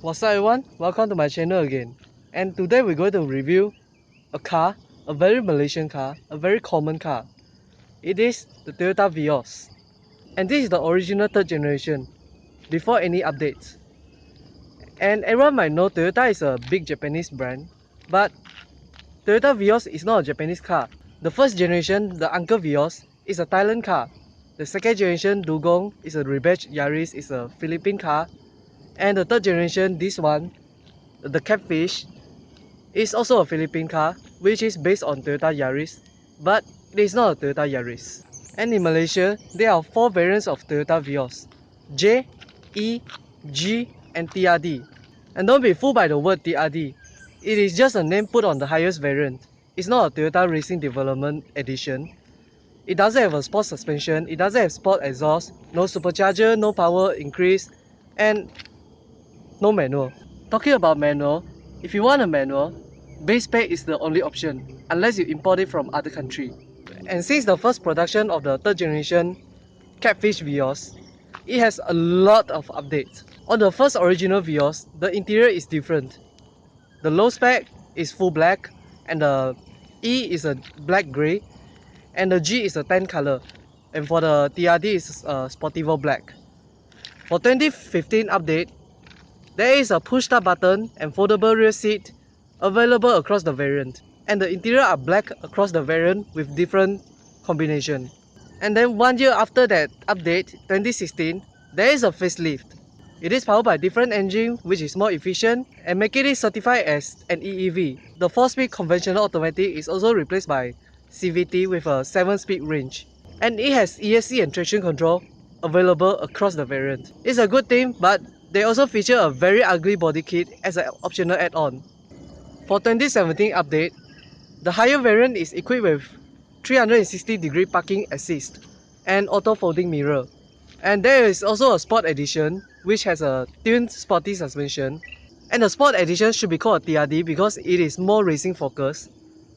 What's up everyone, welcome to my channel again. And today we're going to review a car, a very Malaysian car, a very common car. It is the Toyota Vios. And this is the original third generation, before any updates. And everyone might know Toyota is a big Japanese brand, but Toyota Vios is not a Japanese car. The first generation, the Uncle Vios, is a Thailand car. The second generation, Dugong, is a Rebadge Yaris, is a Philippine car. And the third generation, this one, the Catfish, is also a Philippine car, which is based on Toyota Yaris, but it is not a Toyota Yaris. And in Malaysia, there are 4 variants of Toyota Vios: J, E, G, and TRD. And don't be fooled by the word TRD. It is just a name put on the highest variant. It's not a Toyota Racing Development Edition. It doesn't have a sport suspension, it doesn't have sport exhaust, no supercharger, no power increase, and no manual. Talking about manual, if you want a manual, J-spec is the only option, unless you import it from other country. And since the first production of the third generation Catfish Vios, it has a lot of updates. On the first original Vios, the interior is different. The low spec is full black, and the E is a black grey, and the G is a tan color, and for the TRD is Sportivo black. For 2015 update, there is a push start button and foldable rear seat available across the variant, and the interior are black across the variant with different combination. And then 1 year after that update, 2016, there is a facelift. It is powered by different engine which is more efficient and making it certified as an EEV. The 4-speed conventional automatic is also replaced by CVT with a 7-speed range, and it has ESC and traction control available across the variant. It's a good thing, but they also feature a very ugly body kit as an optional add-on. For 2017 update, the higher variant is equipped with 360-degree parking assist and auto folding mirror. And there is also a Sport Edition which has a tuned sporty suspension. And the Sport Edition should be called a TRD because it is more racing focused.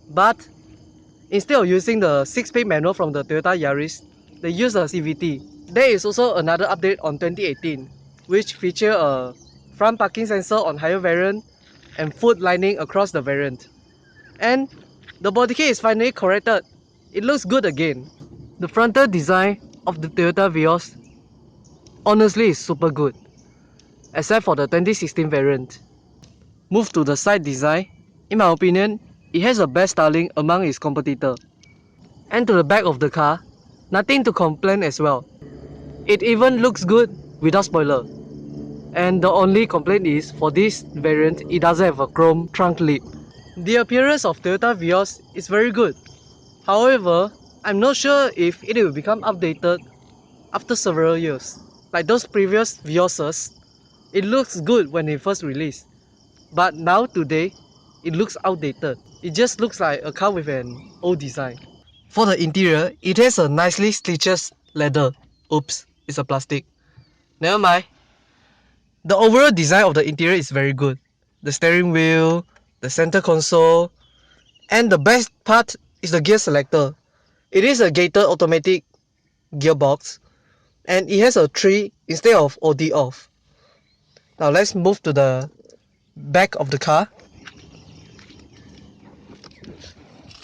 But instead of using the 6-speed manual from the Toyota Yaris, they use a CVT. There is also another update on 2018, which feature a front parking sensor on higher variant and foot lining across the variant. And the body kit is finally corrected. It looks good again. The frontal design of the Toyota Vios honestly is super good, except for the 2016 variant. Move to the side design. In my opinion, it has the best styling among its competitors. And to the back of the car, nothing to complain as well. It even looks good without spoiler. And the only complaint is, for this variant, it doesn't have a chrome trunk lid. The appearance of Toyota Vios is very good. However, I'm not sure if it will become updated after several years. Like those previous Vioses, it looks good when it first released, but now today, it looks outdated. It just looks like a car with an old design. For the interior, it has a nicely stitched leather. Oops, it's a plastic. Never mind. The overall design of the interior is very good. The steering wheel, the center console, and the best part is the gear selector. It is a gated automatic gearbox, and it has a 3 instead of OD off. Now let's move to the back of the car.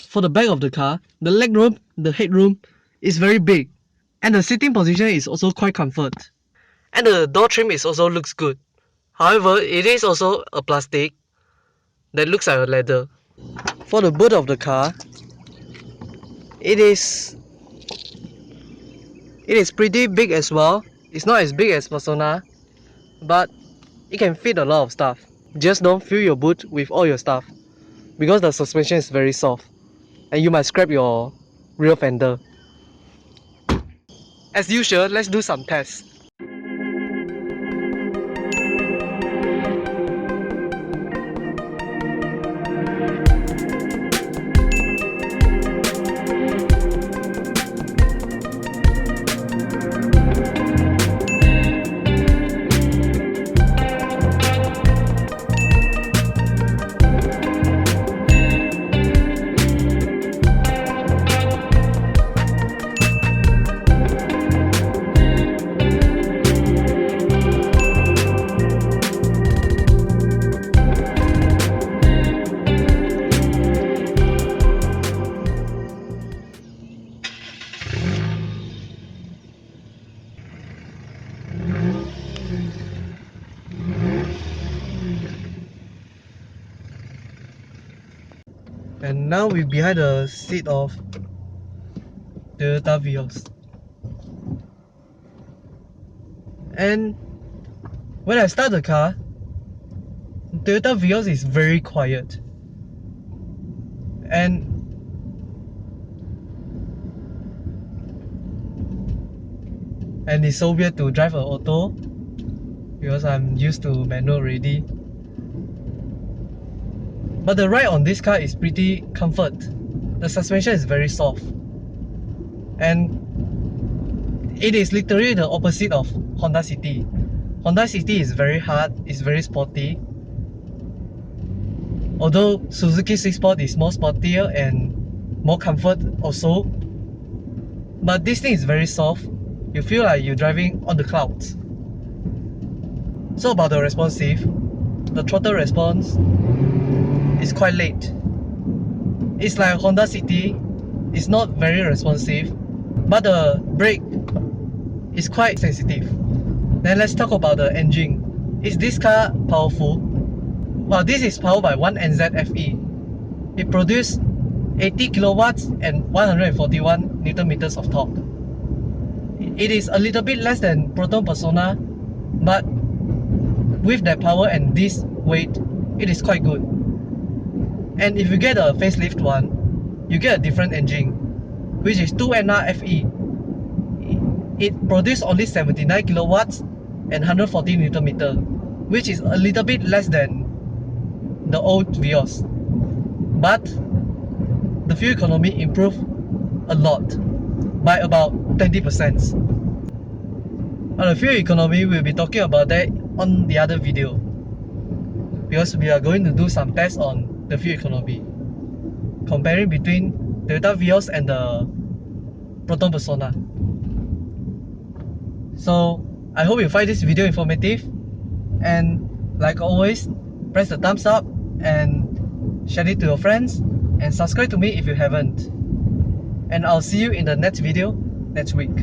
For the back of the car, the legroom, the headroom is very big, and the sitting position is also quite comfort. And the door trim is also looks good. However, it is also a plastic that looks like a leather. For the boot of the car, it is pretty big as well. It's not as big as Persona, but it can fit a lot of stuff. Just don't fill your boot with all your stuff, because the suspension is very soft and you might scrape your rear fender. As usual, let's do some tests. And now we're behind the seat of Toyota Vios. And when I start the car, Toyota Vios is very quiet. And it's so weird to drive an auto because I'm used to manual already. But the ride on this car is pretty comfort. The suspension is very soft. And it is literally the opposite of Honda City. Honda City is very hard, it's very sporty. Although Suzuki Swift is more sportier and more comfort also. But this thing is very soft. You feel like you're driving on the clouds. So about the responsive, the throttle response is quite late. It's like Honda City, it's not very responsive, but the brake is quite sensitive. Then let's talk about the engine. Is this car powerful? Well, this is powered by 1NZ-FE. It produces 80 kilowatts and 141 Newton meters of torque. It is a little bit less than Proton Persona, but with that power and this weight, it is quite good. And if you get a facelift one, you get a different engine, which is 2NR-FE. It produces only 79 kilowatts and 140 Newton meter, which is a little bit less than the old Vios. But the fuel economy improved a lot, by about 20%. On the fuel economy, we'll be talking about that on the other video, because we are going to do some tests on the fuel economy, comparing between Toyota Vios and the Proton Persona. So I hope you find this video informative, and like always, press the thumbs up and share it to your friends, and subscribe to me if you haven't. And I'll see you in the next video next week.